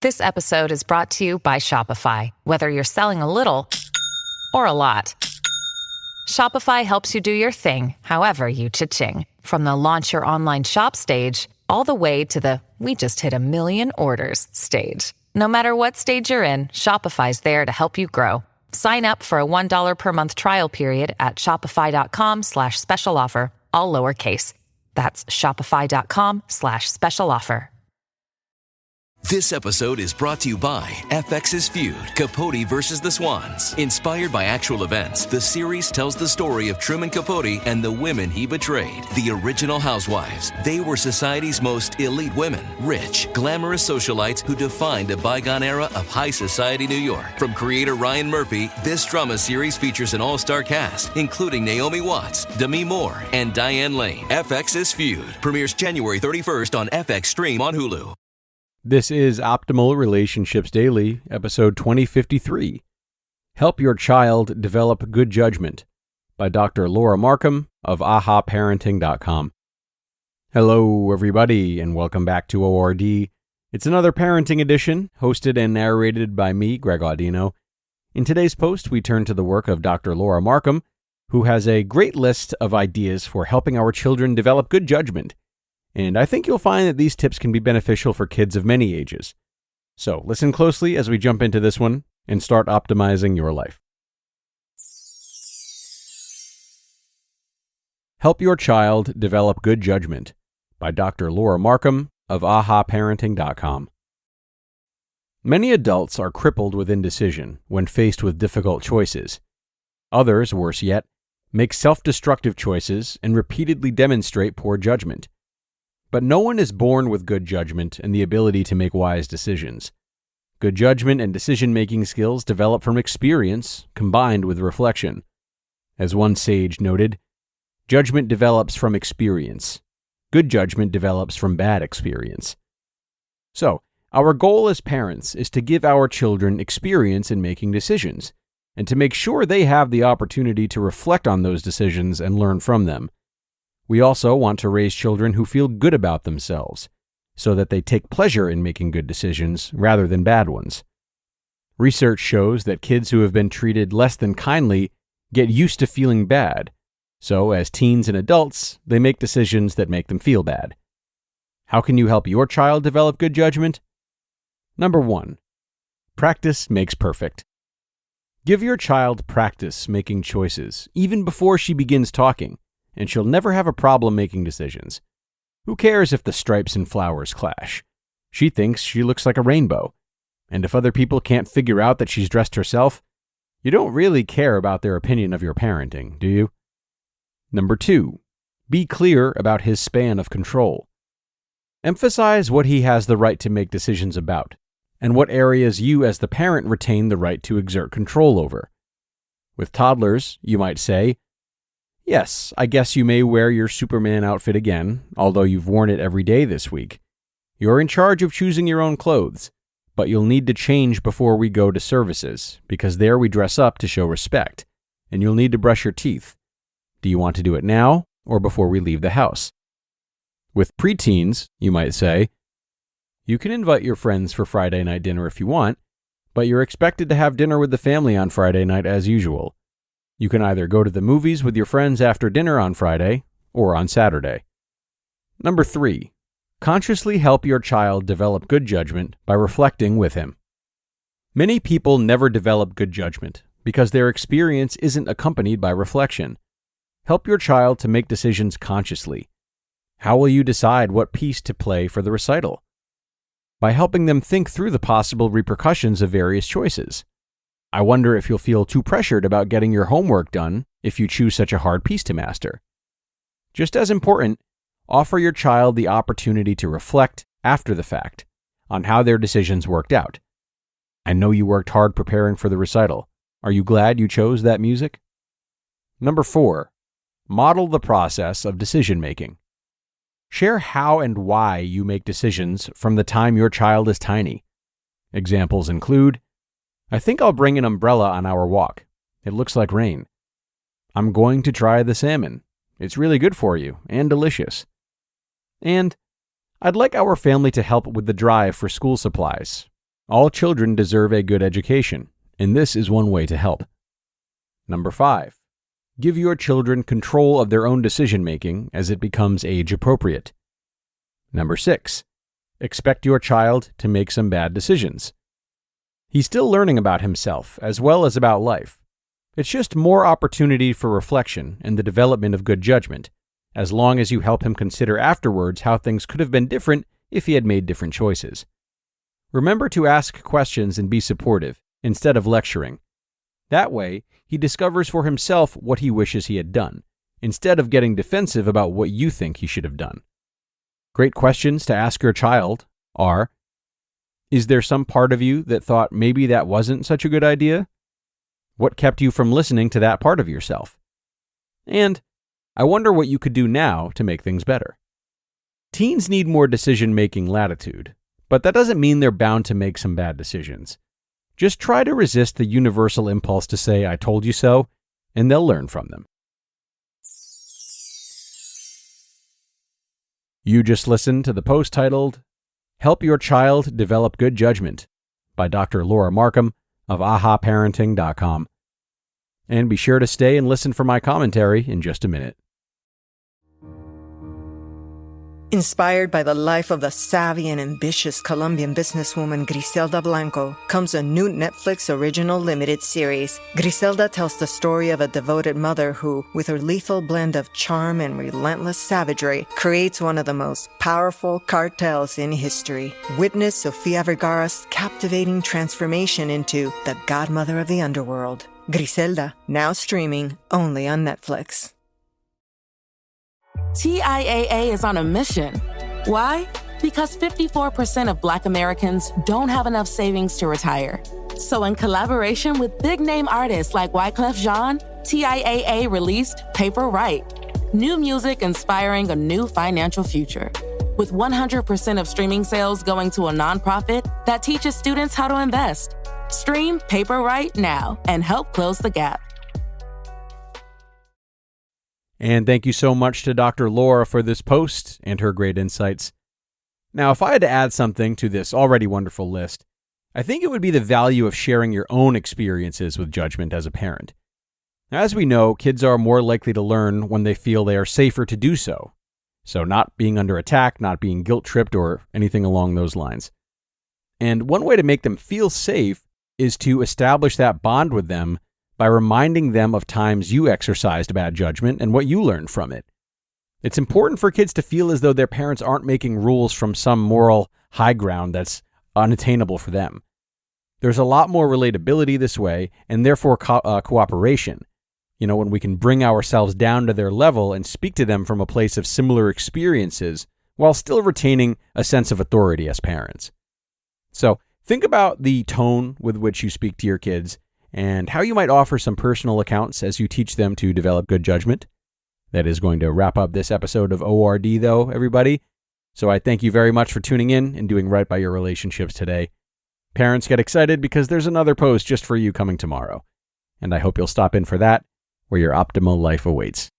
This episode is brought to you by Shopify. Whether you're selling a little or a lot, Shopify helps you do your thing, however you cha-ching. From the launch your online shop stage, all the way to the we just hit 1 million orders stage. No matter what stage you're in, Shopify's there to help you grow. Sign up for a $1 per month trial period at shopify.com/special offer, all lowercase. That's shopify.com/special offer. This episode is brought to you by FX's Feud, Capote versus the Swans. Inspired by actual events, the series tells the story of Truman Capote and the women he betrayed. The original housewives. They were society's most elite women. Rich, glamorous socialites who defined a bygone era of high society New York. From creator Ryan Murphy, this drama series features an all-star cast, including Naomi Watts, Demi Moore, and Diane Lane. FX's Feud premieres January 31st on FX Stream on Hulu. This is Optimal Relationships Daily, episode 2053. Help Your Child Develop Good Judgment by Dr. Laura Markham of ahaparenting.com. Hello, everybody, and welcome back to ORD. It's another parenting edition, hosted and narrated by me, Greg Audino. In today's post, we turn to the work of Dr. Laura Markham, who has a great list of ideas for helping our children develop good judgment. And I think you'll find that these tips can be beneficial for kids of many ages. So listen closely as we jump into this one and start optimizing your life. Help Your Child Develop Good Judgment by Dr. Laura Markham of ahaparenting.com. Many adults are crippled with indecision when faced with difficult choices. Others, worse yet, make self-destructive choices and repeatedly demonstrate poor judgment. But no one is born with good judgment and the ability to make wise decisions. Good judgment and decision-making skills develop from experience combined with reflection. As one sage noted, judgment develops from experience. Good judgment develops from bad experience. So, our goal as parents is to give our children experience in making decisions, and to make sure they have the opportunity to reflect on those decisions and learn from them. We also want to raise children who feel good about themselves, so that they take pleasure in making good decisions rather than bad ones. Research shows that kids who have been treated less than kindly get used to feeling bad, so as teens and adults, they make decisions that make them feel bad. How can you help your child develop good judgment? Number 1, practice makes perfect. Give your child practice making choices, even before she begins talking, and she'll never have a problem making decisions. Who cares if the stripes and flowers clash? She thinks she looks like a rainbow. And if other people can't figure out that she's dressed herself, you don't really care about their opinion of your parenting, do you? Number 2, be clear about his span of control. Emphasize what he has the right to make decisions about, and what areas you as the parent retain the right to exert control over. With toddlers, you might say, "Yes, I guess you may wear your Superman outfit again, although you've worn it every day this week. You're in charge of choosing your own clothes, but you'll need to change before we go to services, because there we dress up to show respect, and you'll need to brush your teeth. Do you want to do it now or before we leave the house?" With preteens, you might say, "You can invite your friends for Friday night dinner if you want, but you're expected to have dinner with the family on Friday night as usual. You can either go to the movies with your friends after dinner on Friday or on Saturday." Number 3, consciously help your child develop good judgment by reflecting with him. Many people never develop good judgment because their experience isn't accompanied by reflection. Help your child to make decisions consciously. How will you decide what piece to play for the recital? By helping them think through the possible repercussions of various choices. I wonder if you'll feel too pressured about getting your homework done if you choose such a hard piece to master. Just as important, offer your child the opportunity to reflect after the fact on how their decisions worked out. I know you worked hard preparing for the recital. Are you glad you chose that music? Number 4, model the process of decision making. Share how and why you make decisions from the time your child is tiny. Examples include, "I think I'll bring an umbrella on our walk. It looks like rain. I'm going to try the salmon. It's really good for you and delicious. And I'd like our family to help with the drive for school supplies. All children deserve a good education, and this is one way to help. Number 5. Give your children control of their own decision-making as it becomes age-appropriate. Number 6. Expect your child to make some bad decisions. He's still learning about himself as well as about life. It's just more opportunity for reflection and the development of good judgment, as long as you help him consider afterwards how things could have been different if he had made different choices. Remember to ask questions and be supportive, instead of lecturing. That way, he discovers for himself what he wishes he had done, instead of getting defensive about what you think he should have done. Great questions to ask your child are, is there some part of you that thought maybe that wasn't such a good idea? What kept you from listening to that part of yourself? And, I wonder what you could do now to make things better. Teens need more decision-making latitude, but that doesn't mean they're bound to make some bad decisions. Just try to resist the universal impulse to say, "I told you so," and they'll learn from them. You just listened to the post titled, "Help Your Child Develop Good Judgment" by Dr. Laura Markham of ahaparenting.com. And be sure to stay and listen for my commentary in just a minute. Inspired by the life of the savvy and ambitious Colombian businesswoman Griselda Blanco comes a new Netflix original limited series. Griselda tells the story of a devoted mother who, with her lethal blend of charm and relentless savagery, creates one of the most powerful cartels in history. Witness Sofia Vergara's captivating transformation into the godmother of the underworld. Griselda, now streaming only on Netflix. TIAA is on a mission. Why? Because 54% of Black Americans don't have enough savings to retire. So in collaboration with big-name artists like Wyclef Jean, TIAA released Paper Right, new music inspiring a new financial future. With 100% of streaming sales going to a nonprofit that teaches students how to invest. Stream Paper Right now and help close the gap. And thank you so much to Dr. Laura for this post and her great insights. Now, if I had to add something to this already wonderful list, I think it would be the value of sharing your own experiences with judgment as a parent. As we know, kids are more likely to learn when they feel they are safer to do so. So not being under attack, not being guilt-tripped, or anything along those lines. And one way to make them feel safe is to establish that bond with them by reminding them of times you exercised bad judgment and what you learned from it. It's important for kids to feel as though their parents aren't making rules from some moral high ground that's unattainable for them. There's a lot more relatability this way, and therefore cooperation. When we can bring ourselves down to their level and speak to them from a place of similar experiences while still retaining a sense of authority as parents. So think about the tone with which you speak to your kids and how you might offer some personal accounts as you teach them to develop good judgment. That is going to wrap up this episode of ORD, though, everybody. So I thank you very much for tuning in and doing right by your relationships today. Parents, get excited because there's another post just for you coming tomorrow. And I hope you'll stop in for that, where your optimal life awaits.